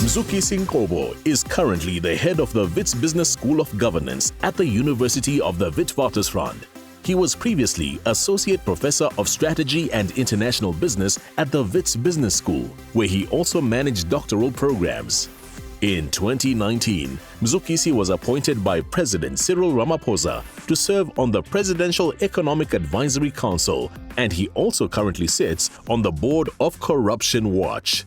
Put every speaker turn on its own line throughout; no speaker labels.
Mzuki Sinkobo is currently the head of the Wits Business School of Governance at the University of the Witwatersrand. He was previously Associate Professor of Strategy and International Business at the Wits Business School, where he also managed doctoral programs. In 2019, Mzukisi was appointed by President Cyril Ramaphosa to serve on the Presidential Economic Advisory Council, and he also currently sits on the board of Corruption Watch.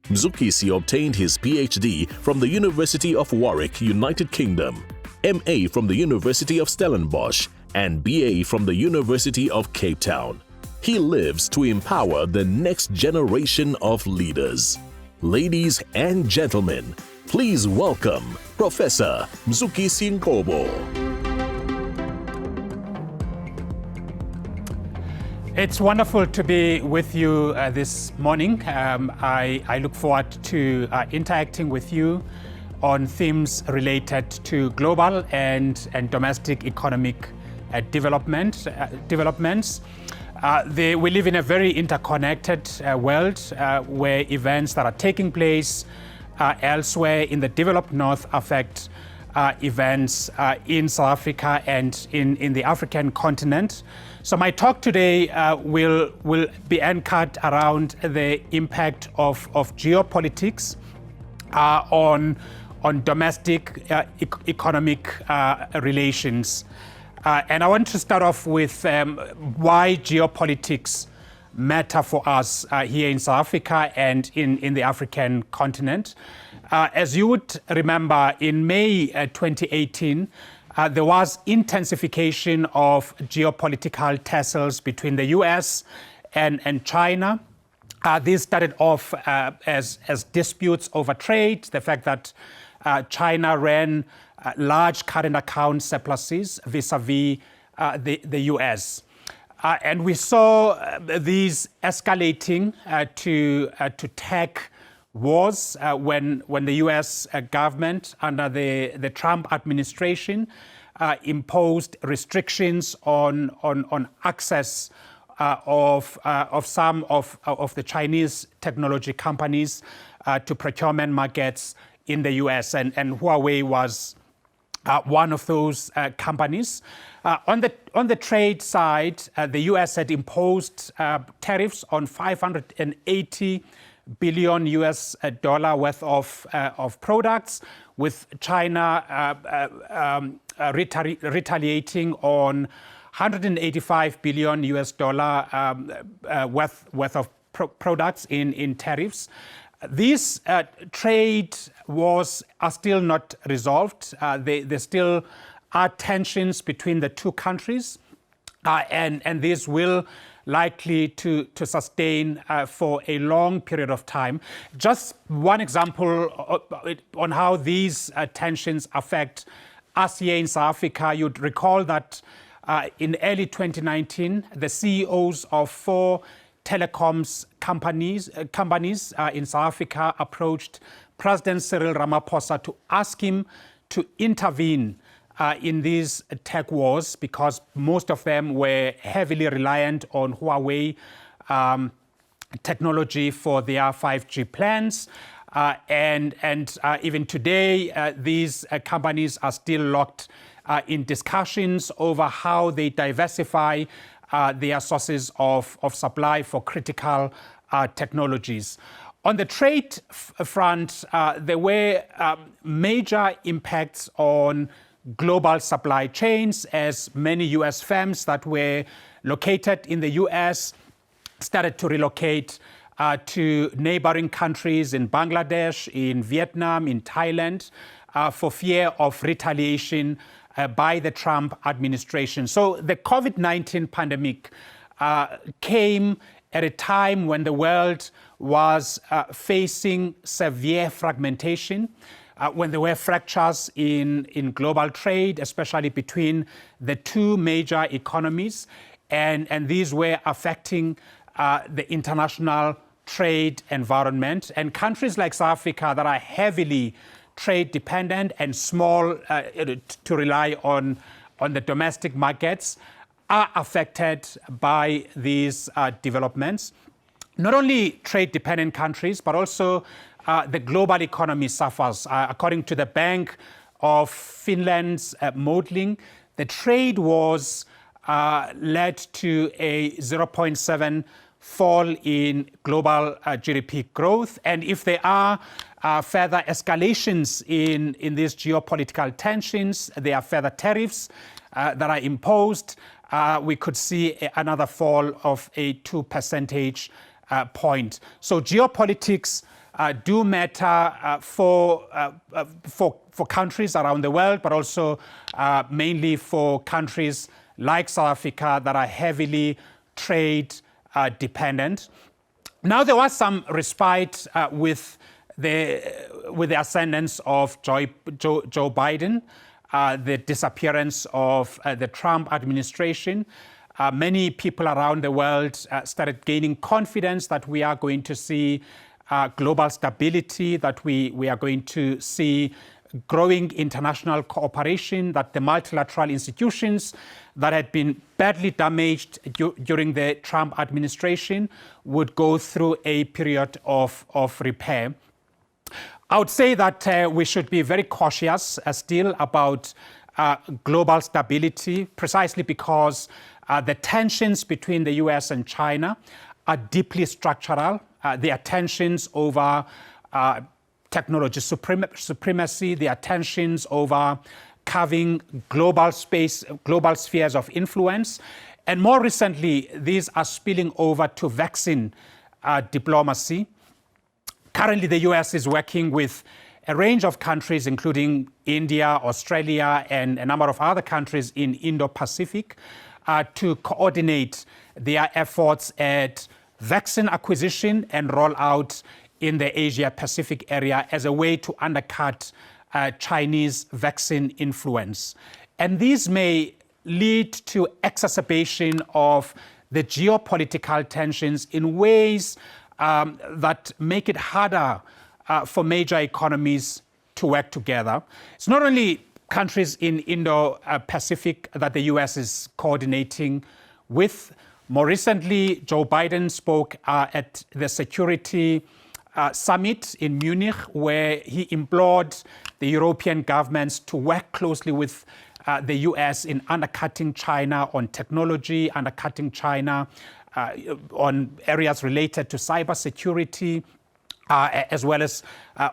Mzukisi obtained his PhD from the University of Warwick, United Kingdom, MA from the University of Stellenbosch, and BA from the University of Cape Town. He lives to empower the next generation of leaders. Ladies and gentlemen, please welcome Professor Mzuki Sinkobo.
It's wonderful to be with you this morning. I look forward to interacting with you on themes related to global and domestic economic developments. We live in a very interconnected world where events that are taking place elsewhere in the developed north affect events in South Africa and in the African continent. So my talk today will be anchored around the impact of geopolitics on domestic economic relations. And I want to start off with why geopolitics matter for us here in South Africa and in the African continent. As you would remember, in May 2018, there was intensification of geopolitical tussles between the US and China. These started off as disputes over trade, the fact that China ran large current account surpluses vis-a-vis the US. And we saw these escalating to tech wars when the US government under the Trump administration imposed restrictions on access of some of the Chinese technology companies to procurement markets in the US, and Huawei was one of those companies. On the trade side, the US had imposed tariffs on $580 billion worth of products, with China retaliating on $185 billion worth of products in tariffs. These trade wars are still not resolved. There still are tensions between the two countries, and this will likely to sustain for a long period of time. Just one example on how these tensions affect us here in South Africa. You'd recall that in early 2019, the CEOs of 4 telecoms companies in South Africa approached President Cyril Ramaphosa to ask him to intervene in these tech wars, because most of them were heavily reliant on Huawei technology for their 5G plans. And even today, these companies are still locked in discussions over how they diversify their sources of supply for critical technologies. On the trade front, there were major impacts on global supply chains, as many US firms that were located in the US started to relocate to neighboring countries in Bangladesh, in Vietnam, in Thailand, for fear of retaliation by the Trump administration. So the COVID-19 pandemic came at a time when the world was facing severe fragmentation, when there were fractures in global trade, especially between the two major economies, and these were affecting the international trade environment. And countries like South Africa that are heavily trade dependent and small to rely on the domestic markets are affected by these developments. Not only trade-dependent countries, but also the global economy suffers. According to the Bank of Finland's modeling, the trade wars led to a 0.7 fall in global GDP growth. And if there are further escalations in these geopolitical tensions, there are further tariffs that are imposed, we could see another fall of a 2 percentage point. So geopolitics do matter for countries around the world, but also mainly for countries like South Africa that are heavily trade dependent. Now there was some respite with the ascendance of Joe Biden, the disappearance of the Trump administration. Many people around the world started gaining confidence that we are going to see global stability, that we are going to see growing international cooperation, that the multilateral institutions that had been badly damaged during the Trump administration would go through a period of repair. I would say that we should be very cautious still about global stability, precisely because the tensions between the US and China are deeply structural. There are tensions over technology supremacy, there are tensions over carving global spheres of influence. And more recently, these are spilling over to vaccine diplomacy. Currently, the US is working with a range of countries, including India, Australia, and a number of other countries in Indo-Pacific, to coordinate their efforts at vaccine acquisition and rollout in the Asia-Pacific area as a way to undercut Chinese vaccine influence. And these may lead to exacerbation of the geopolitical tensions in ways that make it harder for major economies to work together. It's not only countries in Indo-Pacific that the US is coordinating with. More recently, Joe Biden spoke at the Security Summit in Munich, where he implored the European governments to work closely with the US in undercutting China on technology, undercutting China on areas related to cybersecurity, as well as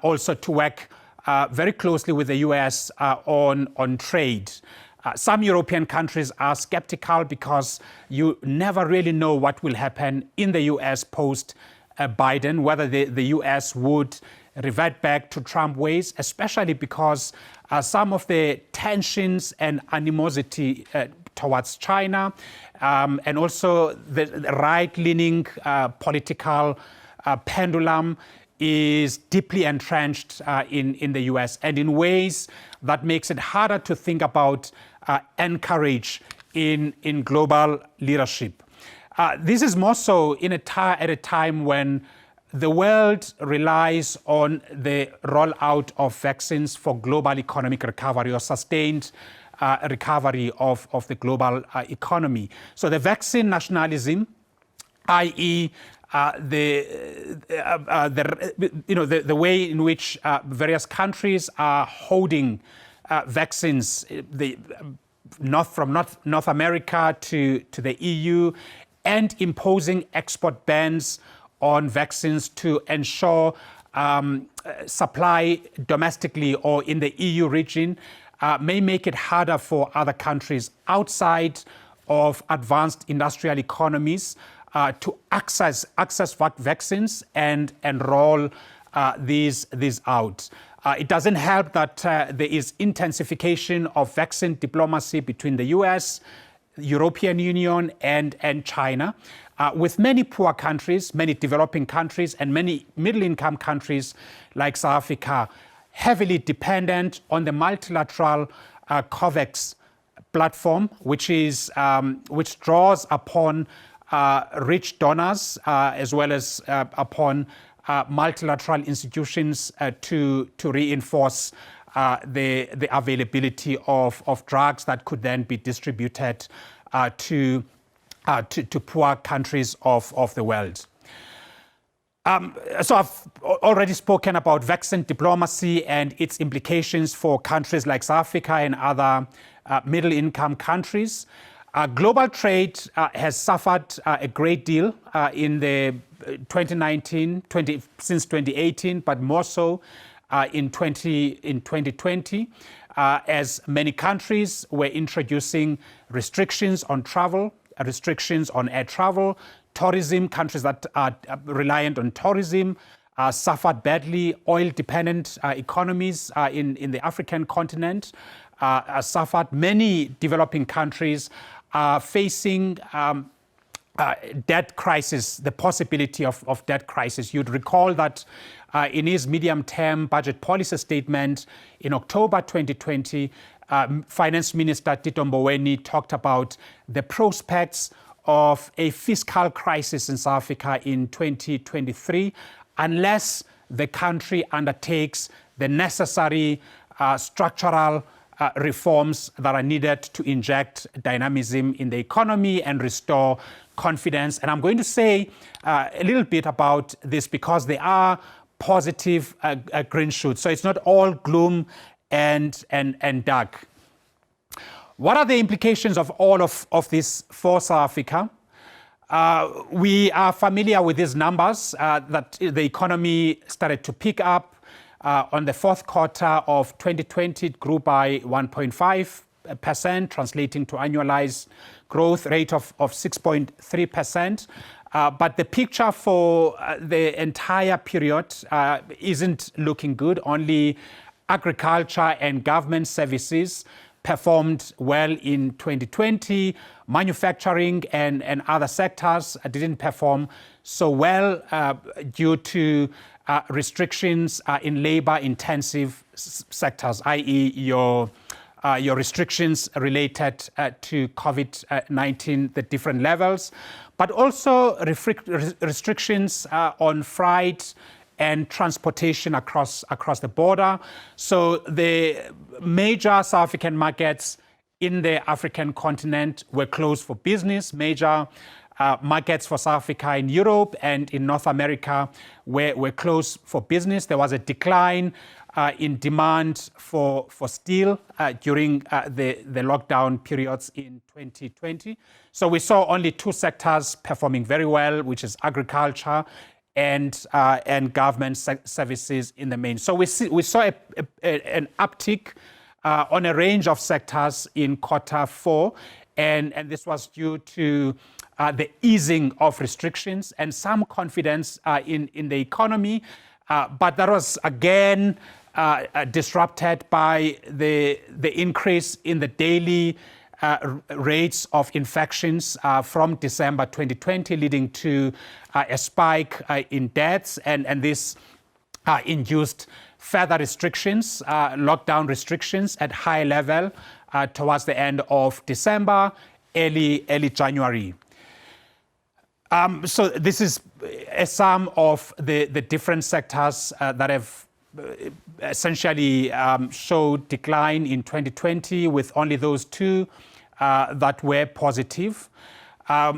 also to work very closely with the US on trade. Some European countries are skeptical because you never really know what will happen in the US post Biden, whether the US would revert back to Trump ways, especially because some of the tensions and animosity towards China and also the right-leaning political pendulum is deeply entrenched in the US, and in ways that makes it harder to think about anchorage in global leadership. This is more so at a time when the world relies on the rollout of vaccines for global economic recovery or sustained recovery of the global economy. So the vaccine nationalism, i.e., the way in which various countries are holding vaccines, from North America to the EU, and imposing export bans on vaccines to ensure supply domestically or in the EU region, may make it harder for other countries outside of advanced industrial economies to access vaccines and roll these out. It doesn't help that there is intensification of vaccine diplomacy between the US, European Union, and China, with many poor countries, many developing countries, and many middle-income countries like South Africa heavily dependent on the multilateral COVAX platform, which draws upon rich donors as well as upon multilateral institutions to reinforce the availability of drugs that could then be distributed to poor countries of the world. So I've already spoken about vaccine diplomacy and its implications for countries like South Africa and other middle-income countries. Global trade has suffered a great deal in the 2019, since 2018, but more so in 2020, as many countries were introducing restrictions on travel, restrictions on air travel. Tourism, countries that are reliant on tourism, suffered badly. Oil-dependent economies in the African continent suffered. Many developing countries are facing debt crisis, the possibility of debt crisis. You'd recall that in his medium-term budget policy statement in October 2020, Finance Minister Tito Mboweni talked about the prospects of a fiscal crisis in South Africa in 2023 unless the country undertakes the necessary structural reforms that are needed to inject dynamism in the economy and restore confidence. And I'm going to say a little bit about this because there are positive green shoots. So it's not all gloom and dark. What are the implications of all of this for South Africa? We are familiar with these numbers, that the economy started to pick up. On the fourth quarter of 2020, it grew by 1.5%, translating to annualized growth rate of 6.3%. But the picture for the entire period isn't looking good. Only agriculture and government services performed well in 2020. Manufacturing and other sectors didn't perform so well due to restrictions in labor-intensive sectors, i.e. your restrictions related to COVID-19, the different levels, but also restrictions on freight and transportation across the border. So the major South African markets in the African continent were closed for business. Major markets for South Africa in Europe and in North America were closed for business. There was a decline in demand for steel during the lockdown periods in 2020. So we saw only two sectors performing very well, which is agriculture and government services in the main. So we saw an uptick on a range of sectors in quarter four, and this was due to the easing of restrictions and some confidence in the economy. But that was again disrupted by the increase in the daily rates of infections from December 2020, leading to a spike in deaths, and this induced further restrictions, lockdown restrictions at high level towards the end of December, early January. So this is a sum of the different sectors that have essentially showed decline in 2020, with only those two that were positive.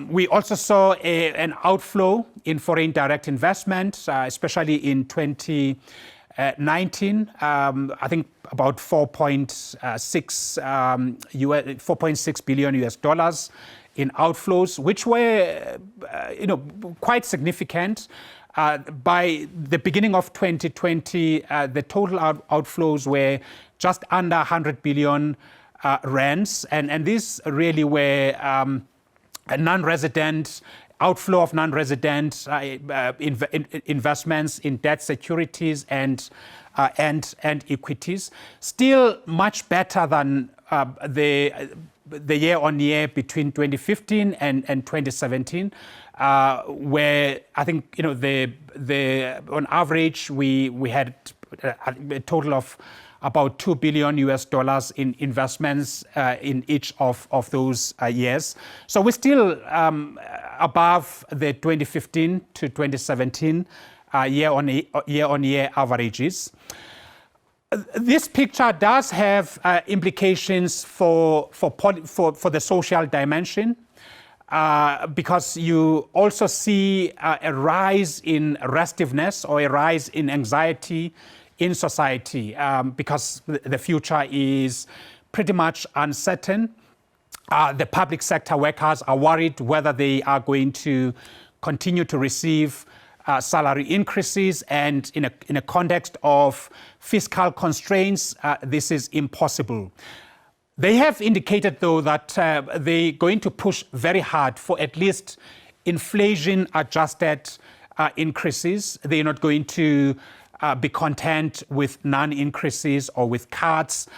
We also saw an outflow in foreign direct investment, especially in 2019. I think about 4.6 billion US dollars in outflows, which were quite significant. By the beginning of 2020, the total outflows were just under 100 billion rands, and these really were a non-resident outflow of non-resident investments in debt securities and equities. Still much better than the year-on-year between 2015 and 2017, where I think on average we had a total of about $2 billion US dollars in investments in each of those years. So we're still above the 2015 to 2017 year-on-year averages. This picture does have implications for the social dimension. because you also see a rise in restiveness or a rise in anxiety in society because the future is pretty much uncertain. The public sector workers are worried whether they are going to continue to receive salary increases, and in a context of fiscal constraints, this is impossible. They have indicated, though, that they're going to push very hard for at least inflation-adjusted increases. They're not going to be content with non-increases or with cuts.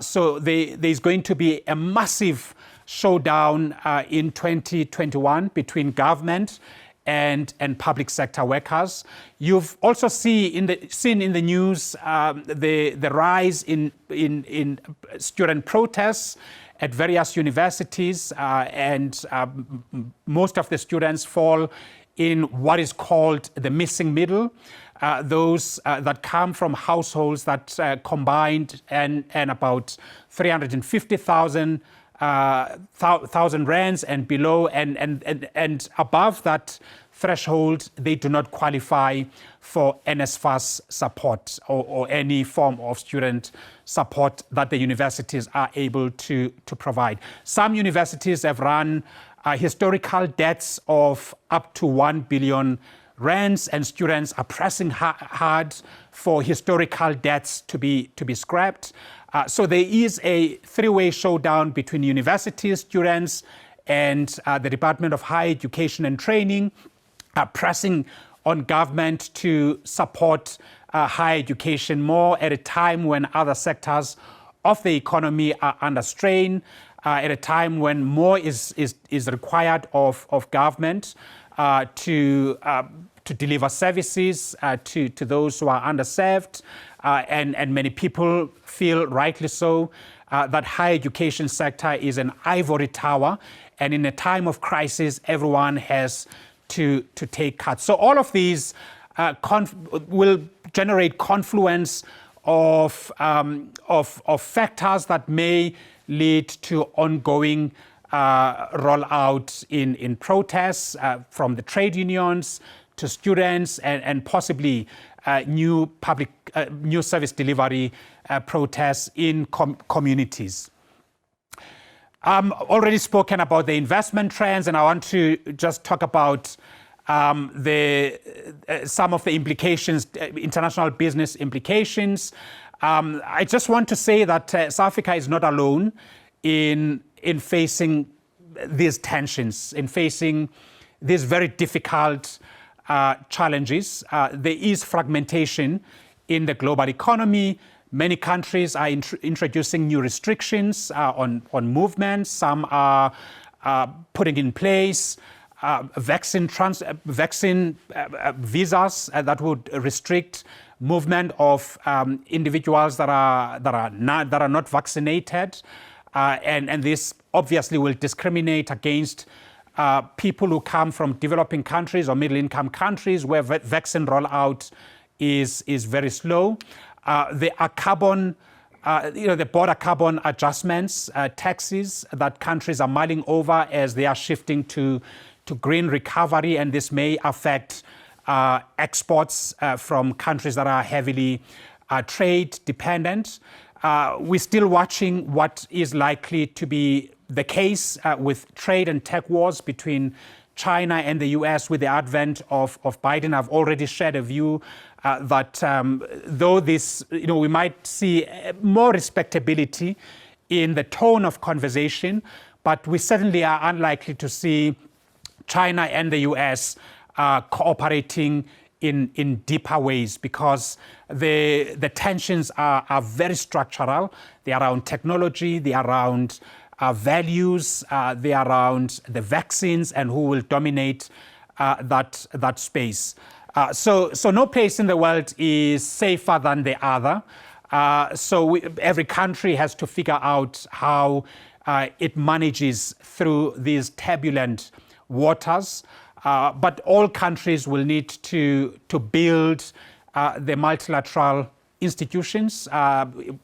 So there's going to be a massive showdown in 2021 between government and public sector workers. You've also seen in the news the rise in student protests at various universities, and most of the students fall in what is called the missing middle. Those that come from households that combined and about 350,000 rands and below, and above that threshold, they do not qualify for NSFAS support or any form of student support that the universities are able to provide. Some universities have run historical debts of up to 1 billion rands, and students are pressing hard for historical debts to be scrapped. So there is a three-way showdown between university students and the Department of Higher Education and Training, pressing on government to support higher education more at a time when other sectors of the economy are under strain, at a time when more is required of government to deliver services to those who are underserved. And many people feel, rightly so, that higher education sector is an ivory tower, and in a time of crisis, everyone has to take cuts. So all of these will generate confluence of factors that may lead to ongoing rollout in protests from the trade unions to students, and possibly new service delivery protests in communities. Already spoken about the investment trends, and I want to just talk about some of the implications, international business implications. I just want to say that South Africa is not alone in facing these tensions, in facing these very difficult challenges. There is fragmentation in the global economy. Many countries are introducing new restrictions on movement. Some are putting in place vaccine visas that would restrict movement of individuals that are not vaccinated, and this obviously will discriminate against people who come from developing countries or middle-income countries where vaccine rollout is very slow. There are the border carbon adjustments, taxes that countries are mulling over as they are shifting to green recovery, and this may affect exports from countries that are heavily trade dependent. We're still watching what is likely to be the case with trade and tech wars between China and the US with the advent of Biden. I've already shared a view that though this, we might see more respectability in the tone of conversation, but we certainly are unlikely to see China and the US cooperating in deeper ways, because the tensions are very structural. They're around technology, they're around values, they're around the vaccines and who will dominate that space. So no place in the world is safer than the other. So every country has to figure out how it manages through these turbulent waters. But all countries will need to build the multilateral institutions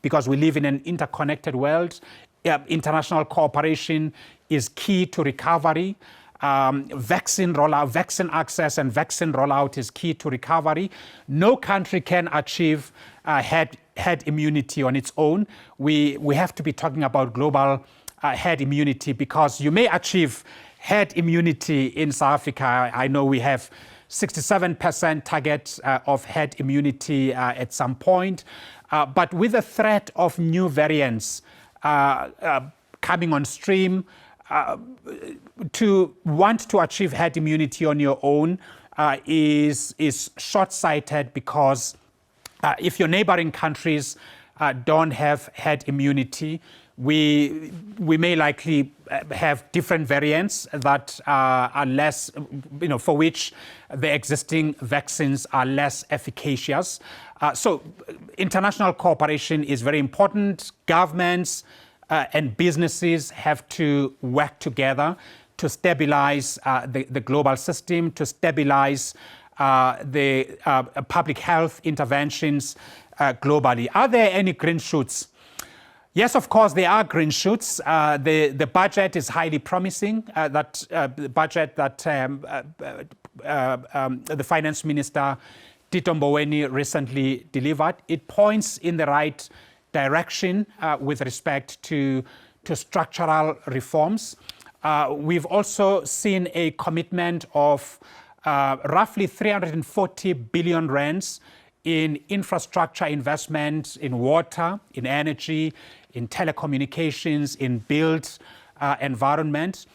because we live in an interconnected world. International cooperation is key to recovery. vaccine rollout, vaccine access and vaccine rollout is key to recovery. No country can achieve herd immunity on its own. We have to be talking about global herd immunity, because you may achieve herd immunity in South Africa. I know we have 67% target of herd immunity at some point. But with the threat of new variants coming on stream, to want to achieve herd immunity on your own is short-sighted, because if your neighboring countries don't have herd immunity, we may likely have different variants that are less, for which the existing vaccines are less efficacious. So international cooperation is very important. Governments and businesses have to work together to stabilize the global system, to stabilize the public health interventions globally. Are there any green shoots? Yes, of course, there are green shoots. The budget is highly promising. The budget that the finance minister, Tito Mboweni, recently delivered, it points in the right direction with respect to structural reforms. We've also seen a commitment of roughly 340 billion rands in infrastructure investment, in water, in energy, in telecommunications, in built environment,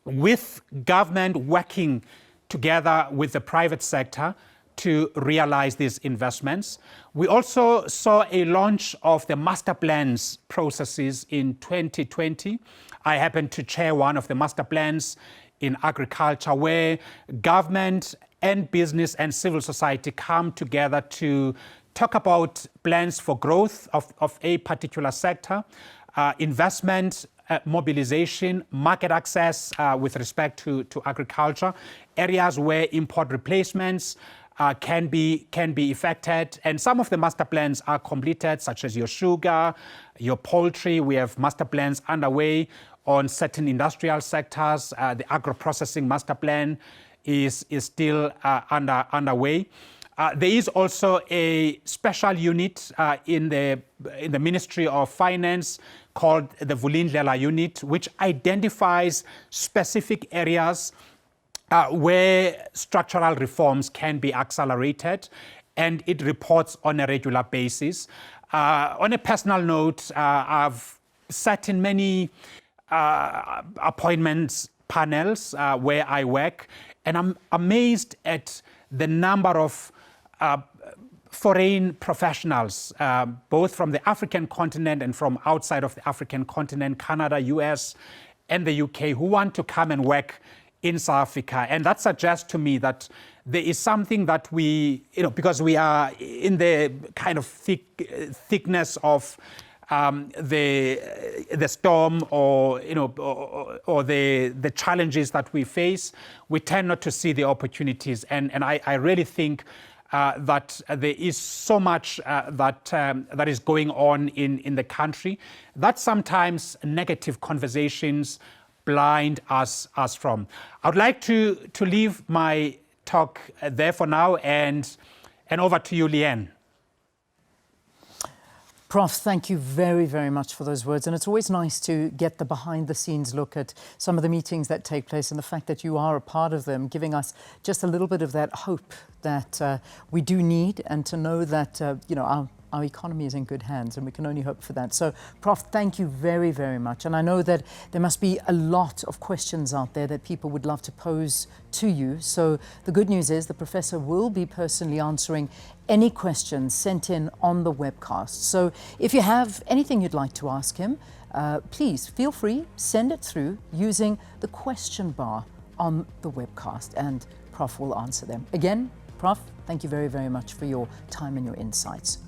with government working together with the private sector to realize these investments. We also saw a launch of the master plans processes in 2020. I happen to chair one of the master plans in agriculture, where government and business and civil society come together to talk about plans for growth of a particular sector, investment, mobilization, market access with respect to agriculture, areas where import replacements can be effected. And some of the master plans are completed, such as your sugar, your poultry. We have master plans underway on certain industrial sectors. The agro-processing master plan is still underway. There is also a special unit in the Ministry of Finance called the Vulindlela unit, which identifies specific areas where structural reforms can be accelerated, and it reports on a regular basis. On a personal note, I've sat in many appointments panels where I work, and I'm amazed at the number of foreign professionals, both from the African continent and from outside of the African continent, Canada, US, and the UK, who want to come and work in South Africa. And that suggests to me that there is something that we, because we are in the kind of thickness of the storm, or the challenges that we face, we tend not to see the opportunities. And I really think that there is so much that is going on in the country that sometimes negative conversations blind us from. I would like to leave my talk there for now, and over to you, Leanne.
Prof, thank you very, very much for those words. And it's always nice to get the behind-the-scenes look at some of the meetings that take place, and the fact that you are a part of them, giving us just a little bit of that hope that we do need, and to know that our economy is in good hands, and we can only hope for that. So, Prof, thank you very, very much. And I know that there must be a lot of questions out there that people would love to pose to you. So the good news is the Professor will be personally answering any questions sent in on the webcast. So if you have anything you'd like to ask him, please feel free, send it through using the question bar on the webcast, and Prof will answer them. Again, Prof, thank you very, very much for your time and your insights.